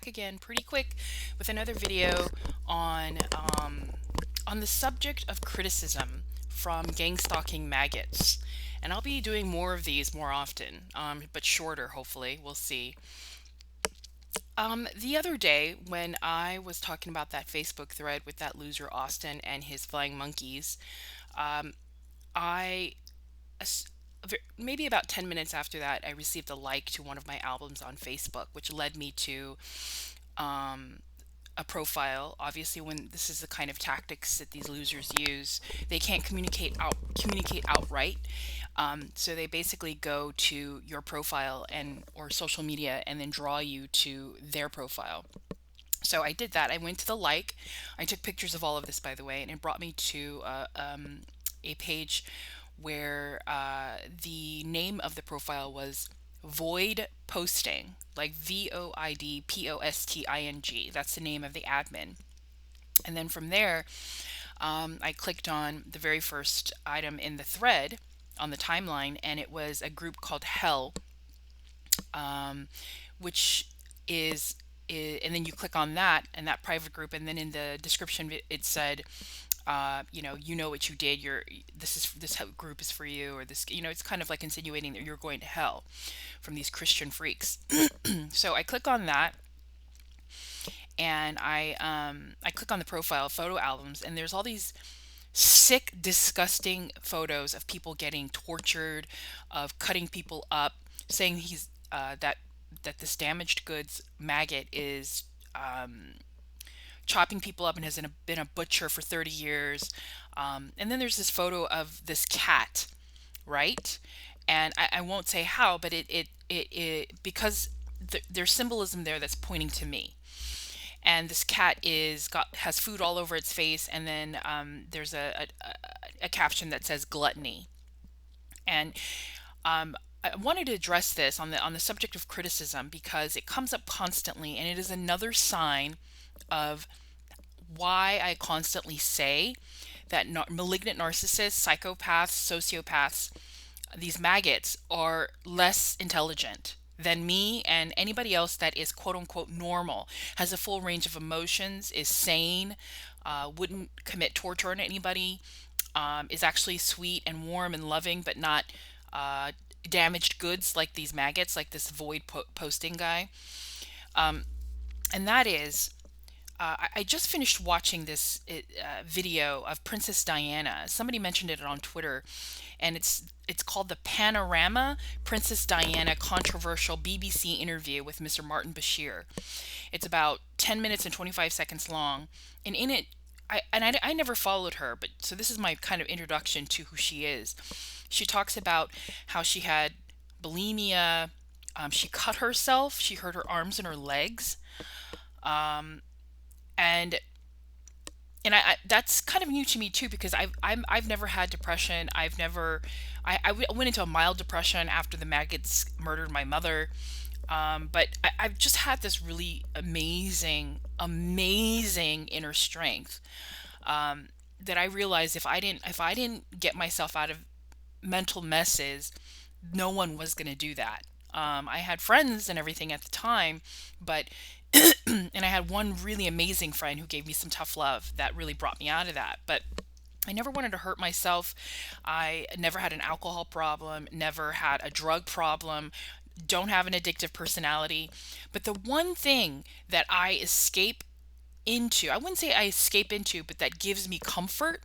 again pretty quick with another video on on the subject of criticism from gangstalking maggots. And I'll be doing more of these more often, but shorter, hopefully. We'll see. The other day, when I was talking about that Facebook thread with that loser Austin and his flying monkeys, um, I as- maybe about 10 minutes after that, I received a like to one of my albums on Facebook, which led me to um, a profile. Obviously, when this is the kind of tactics that these losers use, they can't communicate outright. So they basically go to your profile and or social media and then draw you to their profile. So I did that. I went to the like. I took pictures of all of this, by the way, and it brought me to a page where the name of the profile was Void Posting, like VOIDPOSTING. That's the name of the admin. And then from there, I clicked on the very first item in the thread on the timeline, and it was a group called Hell, um, which and then you click on that and that private group, and then in the description it said, you know what you did. This group is for you, or this, it's kind of like insinuating that you're going to hell from these Christian freaks. So I click on that, and I click on the profile photo albums, and there's all these sick, disgusting photos of people getting tortured, of cutting people up, saying that this damaged goods maggot is chopping people up and has been a butcher for 30 years. And then there's this photo of this cat, right? And I won't say how, but it because there's symbolism there that's pointing to me. And this cat has food all over its face, and then there's a caption that says gluttony. And I wanted to address this on the subject of criticism because it comes up constantly, and it is another sign of why I constantly say that malignant narcissists, psychopaths, sociopaths, these maggots are less intelligent than me and anybody else that is quote unquote normal, has a full range of emotions, is sane, wouldn't commit torture on anybody, is actually sweet and warm and loving, but not damaged goods like these maggots, like this void posting guy. Um, and that is, I just finished watching this video of Princess Diana. Somebody mentioned it on Twitter, and it's called the Panorama Princess Diana Controversial BBC Interview with Mr. Martin Bashir. It's about 10 minutes and 25 seconds long, and in it, I never followed her, but so this is my kind of introduction to who she is. She talks about how she had bulimia. She cut herself. She hurt her arms and her legs. Um, and that's kind of new to me too, because I've never had depression. I went into a mild depression after the maggots murdered my mother. But I've just had this really amazing inner strength, that I realized if I didn't get myself out of mental messes, no one was going to do that. I had friends and everything at the time, but and I had one really amazing friend who gave me some tough love that really brought me out of that. But I never wanted to hurt myself. I never had an alcohol problem, never had a drug problem, don't have an addictive personality. But the one thing that I escape into, I wouldn't say I escape into, but that gives me comfort,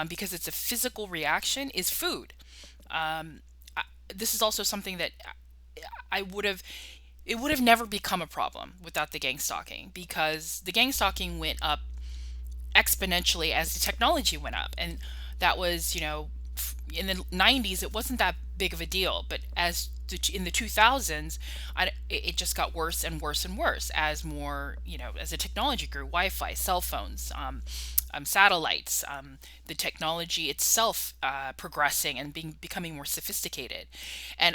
because it's a physical reaction, is food. Um, this is also something that I would have it would have never become a problem without the gang stalking, because the gang stalking went up exponentially as the technology went up. And that was, in the 90s, it wasn't that big of a deal. But in the 2000s, it just got worse and worse and worse as more, as the technology grew, Wi-Fi, cell phones, satellites, the technology itself progressing and becoming more sophisticated. And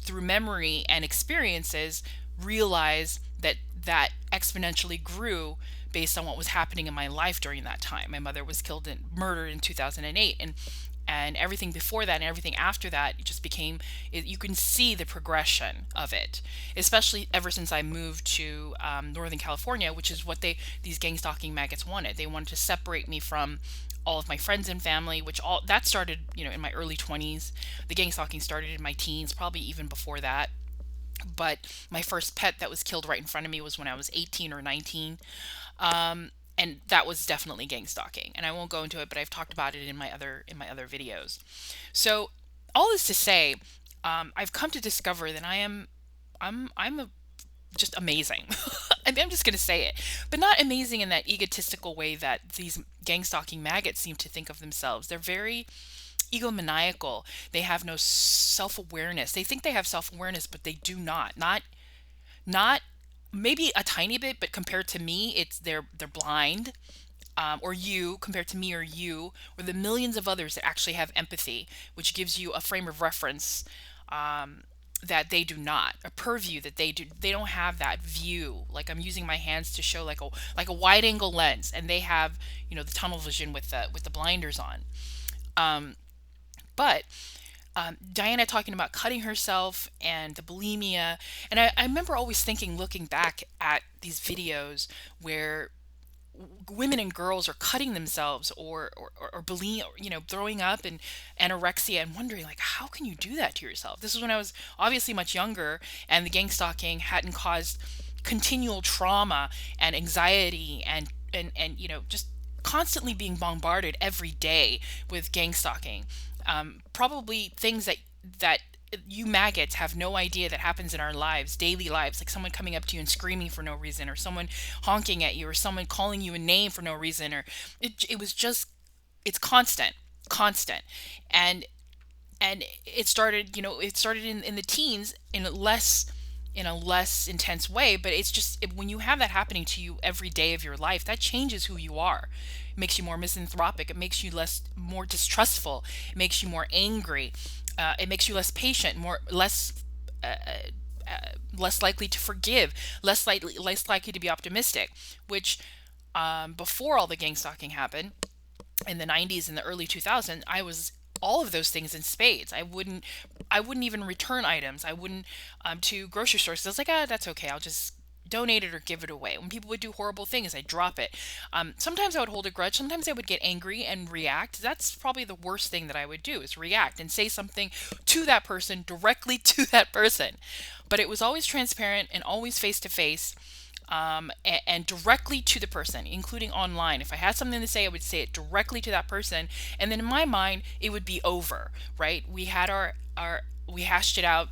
through memory and experiences, realize that exponentially grew based on what was happening in my life during that time. My mother was murdered in 2008, and everything before that and everything after that, it just became you can see the progression of it, especially ever since I moved to Northern California, which is what these gang stalking maggots wanted. They wanted to separate me from all of my friends and family, which all that started, in my early 20s. The gang stalking started in my teens, probably even before that. But my first pet that was killed right in front of me was when I was 18 or 19. And that was definitely gang stalking. And I won't go into it, but I've talked about it in my other videos. So all this to say, I've come to discover that I'm just amazing. I'm just going to say it, but not amazing in that egotistical way that these gang stalking maggots seem to think of themselves. They're very egomaniacal. They have no self-awareness. They think they have self-awareness, but they do not. Not maybe a tiny bit, but compared to me, it's they're blind. Or you compared to me, or you, or the millions of others that actually have empathy, which gives you a frame of reference that they do not, a purview that they don't have that view. Like I'm using my hands to show like a wide angle lens, and they have the tunnel vision with the blinders on. But Diana talking about cutting herself and the bulimia. And I remember always thinking, looking back at these videos where women and girls are cutting themselves or bulimia, throwing up and anorexia, and wondering, like, how can you do that to yourself? This is when I was obviously much younger, and the gang stalking hadn't caused continual trauma and anxiety and just constantly being bombarded every day with gang stalking. Probably things that you maggots have no idea that happens in our lives, daily lives, like someone coming up to you and screaming for no reason, or someone honking at you, or someone calling you a name for no reason, or it was just, it's constant. And it started in the teens in a less intense way, but it's just when you have that happening to you every day of your life, that changes who you are. It makes you more misanthropic. It makes you more distrustful. It makes you more angry. It makes you less patient, less likely to forgive, less likely to be optimistic. Which before all the gang stalking happened in the 90s and the early 2000s, I was all of those things in spades. I wouldn't even return items. I wouldn't to grocery stores. I was like, that's okay. I'll just donate it or give it away. When people would do horrible things, I drop it. Sometimes I would hold a grudge. Sometimes I would get angry and react. That's probably the worst thing that I would do, is react and say something to that person, directly to that person. But it was always transparent and always face to face, and directly to the person, including online. If I had something to say, I would say it directly to that person, and then in my mind, it would be over. Right? We had we hashed it out.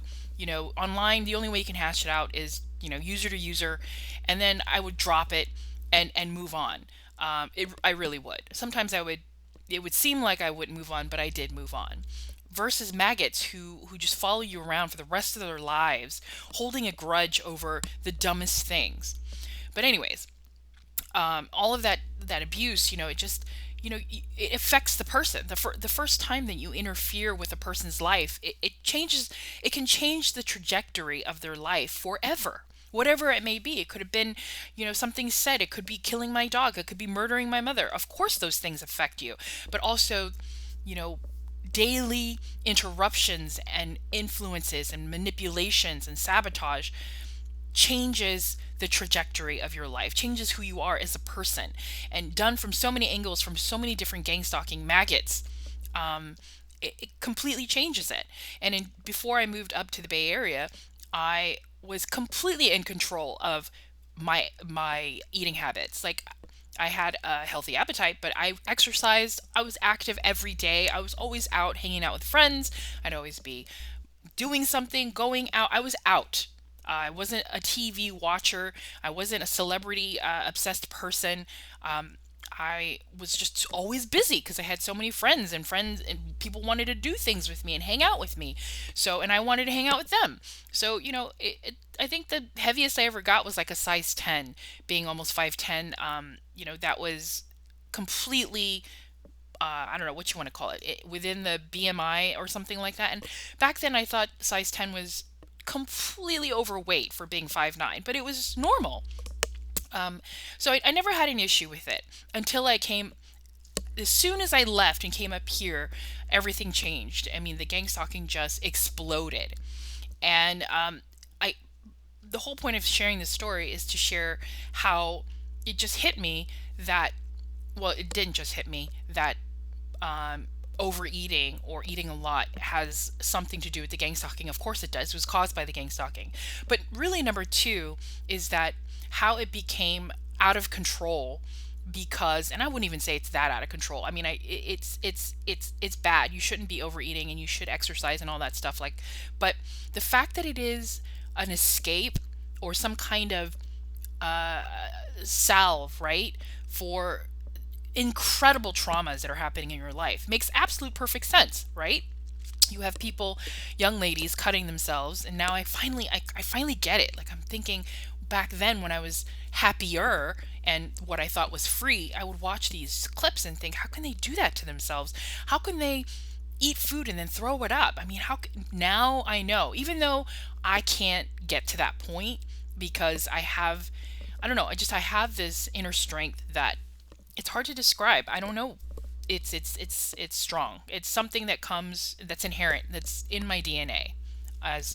Online, the only way you can hash it out is user to user, and then I would drop it and move on. I really would. Sometimes it would seem like I wouldn't move on, but I did move on. Versus maggots who just follow you around for the rest of their lives, holding a grudge over the dumbest things. But anyways, all of that abuse, it just, it affects the person. The first time that you interfere with a person's life, it can change the trajectory of their life forever. Whatever it may be, it could have been, something said. It could be killing my dog. It could be murdering my mother. Of course, those things affect you, but also, you know, daily interruptions and influences and manipulations and sabotage changes the trajectory of your life, changes who you are as a person, and done from so many angles, from so many different gang stalking maggots. It completely changes it. And before I moved up to the Bay Area, I was completely in control of my eating habits. Like, I had a healthy appetite, but I exercised. I was active every day. I was always out hanging out with friends. I'd always be doing something, going out. I was out. I wasn't a TV watcher. I wasn't a celebrity obsessed person. I was just always busy because I had so many friends and people wanted to do things with me and hang out with me. So, and I wanted to hang out with them. So, I think the heaviest I ever got was like a size 10, being almost 5'10". That was completely, I don't know what you want to call it, within the BMI or something like that. And back then I thought size 10 was completely overweight for being 5'9", but it was normal. So I never had an issue with it until I came as soon as I left and came up here, everything changed. I mean, the gang stalking just exploded. And I the whole point of sharing this story is to share how it just hit me that, well, it didn't just hit me that um, overeating or eating a lot has something to do with the gang stalking. Of course it does. It was caused by the gang stalking. But really, number two is that how it became out of control because, and I wouldn't even say it's that out of control. I mean, it's bad. You shouldn't be overeating and you should exercise and all that stuff. Like, but the fact that it is an escape or some kind of uh, salve, right, for incredible traumas that are happening in your life makes absolute perfect sense, right? You have people, young ladies, cutting themselves, and now I finally get it. Like, I'm thinking back then when I was happier and what I thought was free, I would watch these clips and think, how can they do that to themselves? How can they eat food and then throw it up? I mean, now I know, even though I can't get to that point because I don't know, I have this inner strength that it's hard to describe. I don't know. It's strong. It's something that comes, that's inherent, that's in my DNA, as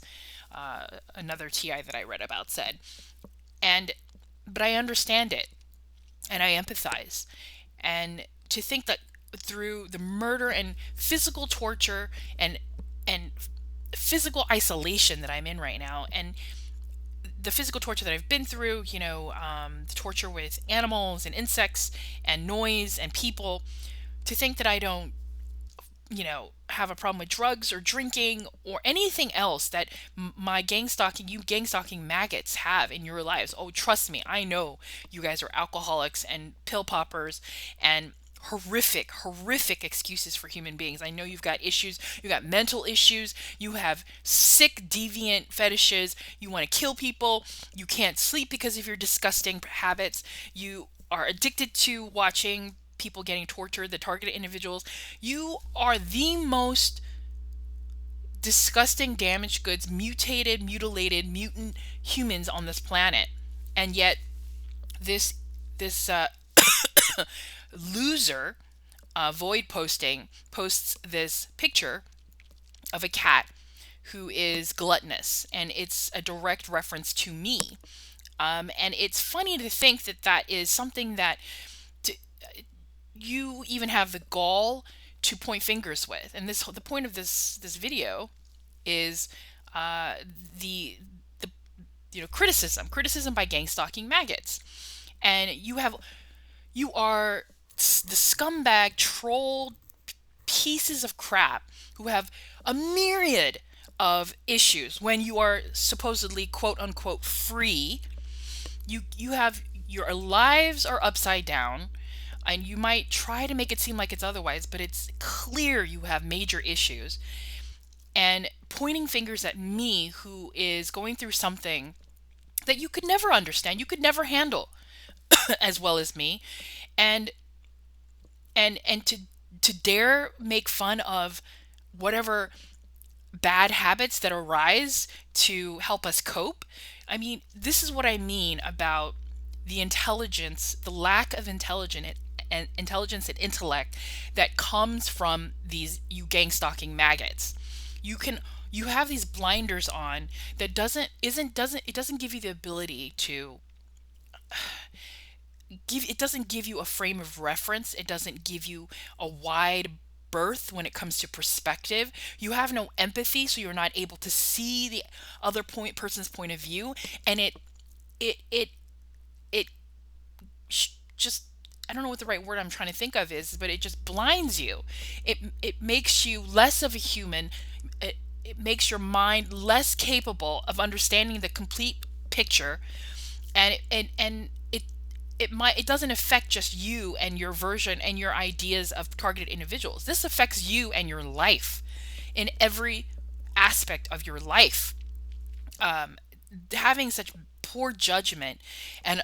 another TI that I read about said. And but I understand it and I empathize. And to think that through the murder and physical torture and physical isolation that I'm in right now, and the physical torture that I've been through, the torture with animals and insects and noise and people, to think that I don't, have a problem with drugs or drinking or anything else that my gang stalking, you gang stalking maggots have in your lives. Oh, trust me, I know you guys are alcoholics and pill poppers and horrific excuses for human beings. I know you've got issues, you got mental issues, you have sick, deviant fetishes, you want to kill people, you can't sleep because of your disgusting habits, you are addicted to watching people getting tortured, the targeted individuals. You are the most disgusting, damaged goods, mutated, mutilated, mutant humans on this planet. And yet this loser, void posting, posts this picture of a cat who is gluttonous, and it's a direct reference to me. And it's funny to think that that is something that you even have the gall to point fingers with. And the point of this video is uh, the the criticism by gang stalking maggots, and you are the scumbag troll pieces of crap who have a myriad of issues when you are supposedly quote unquote free. You have, your lives are upside down, and you might try to make it seem like it's otherwise, but it's clear you have major issues, and pointing fingers at me who is going through something that you could never understand, you could never handle as well as me, and to dare make fun of whatever bad habits that arise to help us cope. I mean, this is what I mean about the intelligence, the lack of intelligence and intellect that comes from these you gang stalking maggots. You have these blinders on that doesn't give you the ability to it doesn't give you a frame of reference. It doesn't give you a wide berth when it comes to perspective. You have no empathy, so you're not able to see the other person's point of view, and it it it just, I don't know what the right word I'm trying to think of is, but it just blinds you. It makes you less of a human. It makes your mind less capable of understanding the complete picture, and it doesn't affect just you and your version and your ideas of targeted individuals. This affects you and your life in every aspect of your life. um, Having such poor judgment and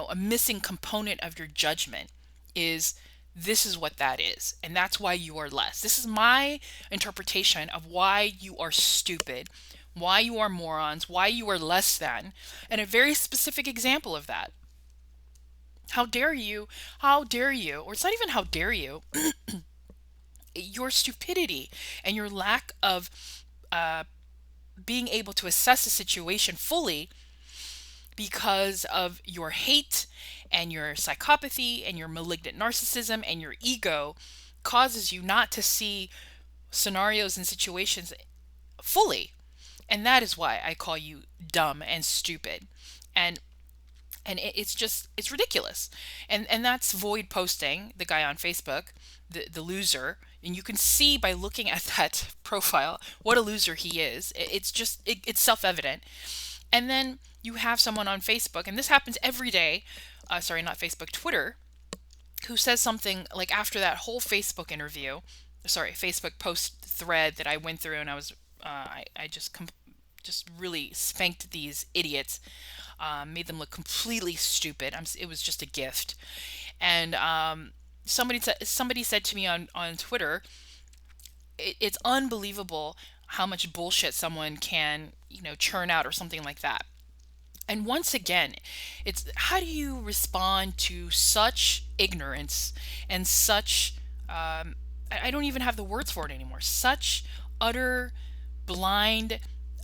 a missing component of your judgment is, this is what that is, and that's why you are less. This is my interpretation of why you are stupid, why you are morons, why you are less than, and a very specific example of that. How dare you? How dare you? Or it's not even how dare you, your stupidity and your lack of being able to assess the situation fully because of your hate and your psychopathy and your malignant narcissism and your ego causes you not to see scenarios and situations fully. And that is why I call you dumb and stupid. And it's just it's ridiculous. And that's Void posting, the guy on Facebook, the loser. And you can see by looking at that profile what a loser he is. It's just it's self-evident. And then you have someone on Facebook, and this happens every day. Sorry, not Facebook, Twitter, who says something like after that whole Facebook interview, sorry, Facebook post thread that I went through, and I just really spanked these idiots, made them look completely stupid. It was just a gift. And somebody said to me on Twitter, it's unbelievable how much bullshit someone can churn out or something like that. And once again, it's how do you respond to such ignorance and such, I don't even have the words for it anymore, such utter blind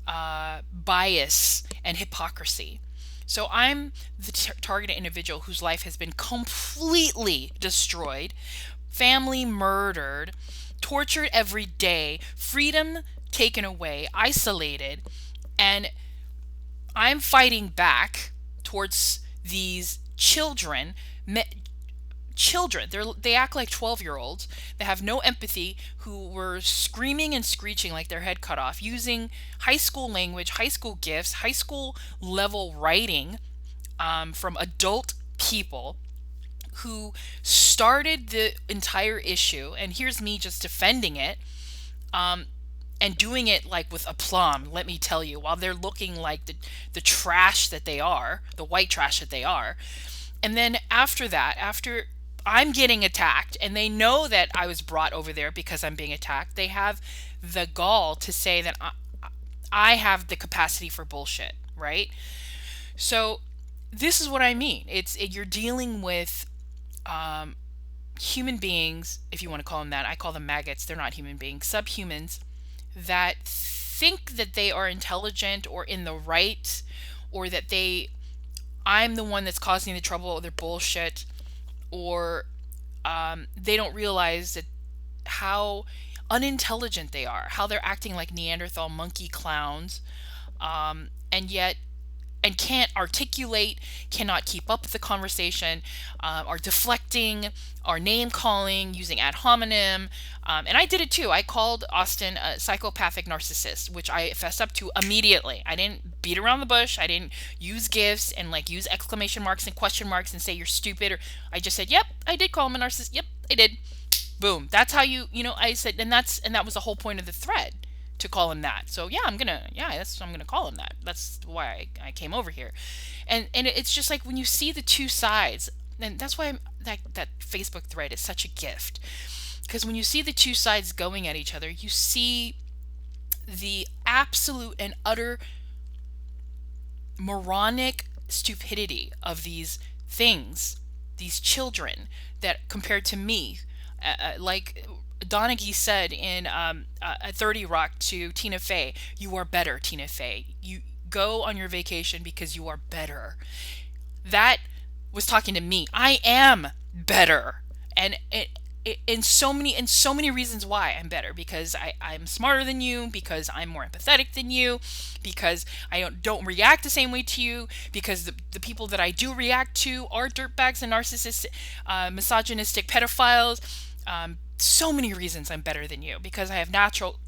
bias and hypocrisy. So I'm the targeted individual whose life has been completely destroyed, family murdered, tortured every day, freedom taken away, isolated, and I'm fighting back towards these children. Children, they act like 12-year-olds. They have no empathy, who were screaming and screeching like their head cut off, using high school language, high school gifts, high school level writing, from adult people who started the entire issue. And here's me just defending it. And doing it like with aplomb, let me tell you, while they're looking like the trash that they are, the white trash that they are. And then after that, after I'm getting attacked, and they know that I was brought over there because I'm being attacked, they have the gall to say that I have the capacity for bullshit, right? So this is what I mean. You're dealing with human beings, if you want to call them that. I call them maggots. They're not human beings, subhumans that think that they are intelligent or in the right, or that I'm the one that's causing the trouble or their bullshit, or they don't realize that how unintelligent they are, how they're acting like Neanderthal monkey clowns, and yet and can't articulate, cannot keep up with the conversation, are deflecting, are name calling, using ad hominem. And I did it too. I called Austin a psychopathic narcissist, which I fessed up to immediately. I didn't beat around the bush. I didn't use gifs and like use exclamation marks and question marks and say you're stupid. Or I just said, yep, I did call him a narcissist. Yep, I did. Boom. That's how I said, and that was the whole point of the thread, to call him that. So yeah, I'm gonna call him that. That's why I came over here. And it's just like when you see the two sides, and that's why that Facebook thread is such a gift. Because when you see the two sides going at each other, you see the absolute and utter moronic stupidity of these things, these children, that compared to me, like Donaghy said in 30 Rock to Tina Fey, you are better, Tina Fey. You go on your vacation because you are better. That was talking to me. I am better. And in so many reasons why I'm better, because I'm smarter than you, because I'm more empathetic than you, because I don't react the same way to you, because the people that I do react to are dirtbags and narcissists, misogynistic pedophiles. So many reasons I'm better than you, because I have natural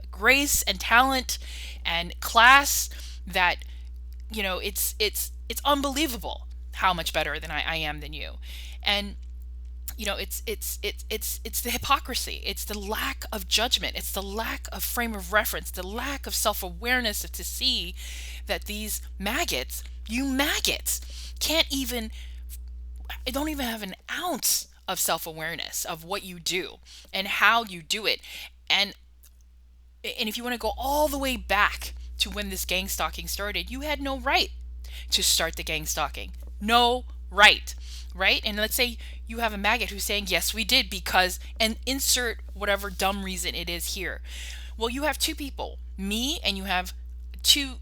grace and talent and class that it's unbelievable how much better than I am than you. And it's the hypocrisy, it's the lack of judgment, it's the lack of frame of reference, the lack of self-awareness to see that these maggots, you maggots, don't even have an ounce of self-awareness of what you do and how you do it. And if you want to go all the way back to when this gang stalking started, you had no right to start the gang stalking. No Right. Right. And let's say you have a maggot who's saying, yes, we did because, and insert whatever dumb reason it is here. Well, you have two people, me, and you have two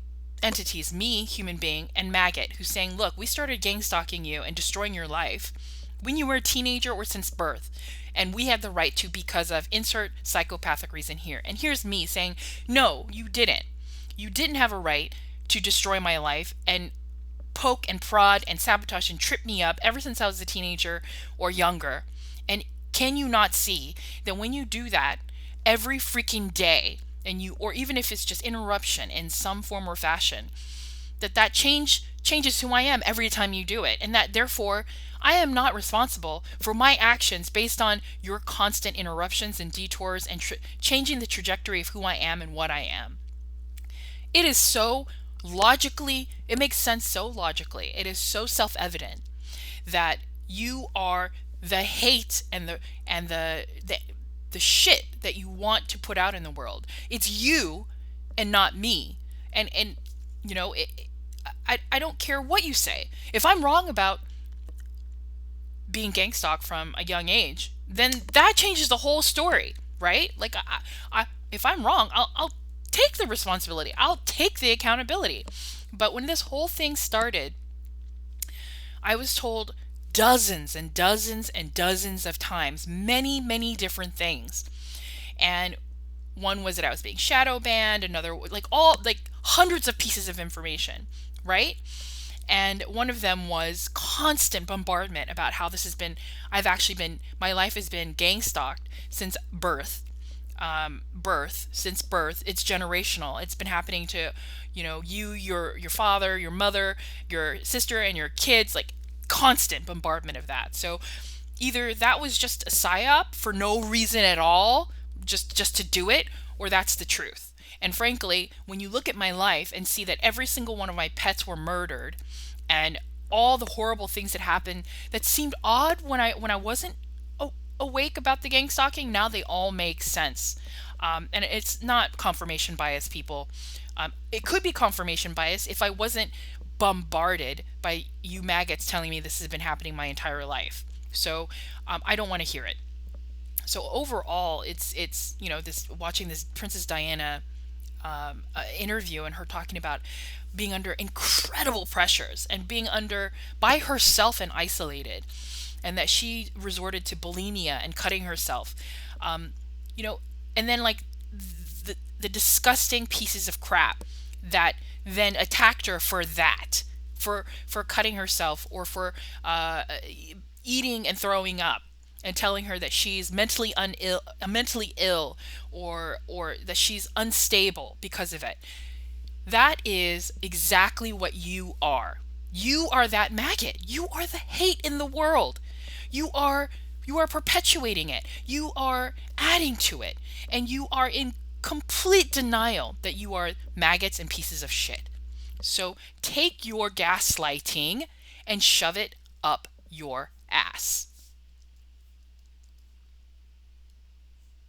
entities, me, human being, and maggot, who's saying, look, we started gang stalking you and destroying your life when you were a teenager or since birth. And we have the right to because of insert psychopathic reason here. And here's me saying, no, you didn't. You didn't have a right to destroy my life and poke and prod and sabotage and trip me up ever since I was a teenager or younger. And can you not see that when you do that every freaking day, and you, or even if it's just interruption in some form or fashion, that changes who I am every time you do it, and that therefore I am not responsible for my actions based on your constant interruptions and detours and changing the trajectory of who I am and what I am. It is so logically, it makes sense so logically. It is so self-evident that you are the hate and the shit that you want to put out in the world. It's you and not me. And you know, I don't care what you say. If I'm wrong about being gangstalked from a young age, then that changes the whole story, right? Like, if I'm wrong, I'll take the responsibility. I'll take the accountability. But when this whole thing started, I was told dozens and dozens and dozens of times, many, many different things. And one was that I was being shadow banned, another, like, all, like, hundreds of pieces of information, right? And one of them was constant bombardment about how this has been, my life has been gang stalked since birth. Since birth. It's generational. It's been happening to, your father, your mother, your sister, and your kids, like constant bombardment of that. So either that was just a psyop for no reason at all, just to do it, or that's the truth. And frankly, when you look at my life and see that every single one of my pets were murdered, and all the horrible things that happened that seemed odd when I wasn't awake about the gang stalking, now they all make sense. And it's not confirmation bias, people. It could be confirmation bias if I wasn't bombarded by you maggots telling me this has been happening my entire life. So I don't want to hear it. So overall, it's this, watching this Princess Diana interview, and her talking about being under incredible pressures and being under by herself and isolated, and that she resorted to bulimia and cutting herself, and then, like, the disgusting pieces of crap that then attacked her for that, for cutting herself, or for eating and throwing up, and telling her that she's mentally ill, or that she's unstable because of it. That is exactly what you are. You are that maggot. You are the hate in the world. You are perpetuating it. You are adding to it. And you are in complete denial that you are maggots and pieces of shit. So take your gaslighting and shove it up your ass.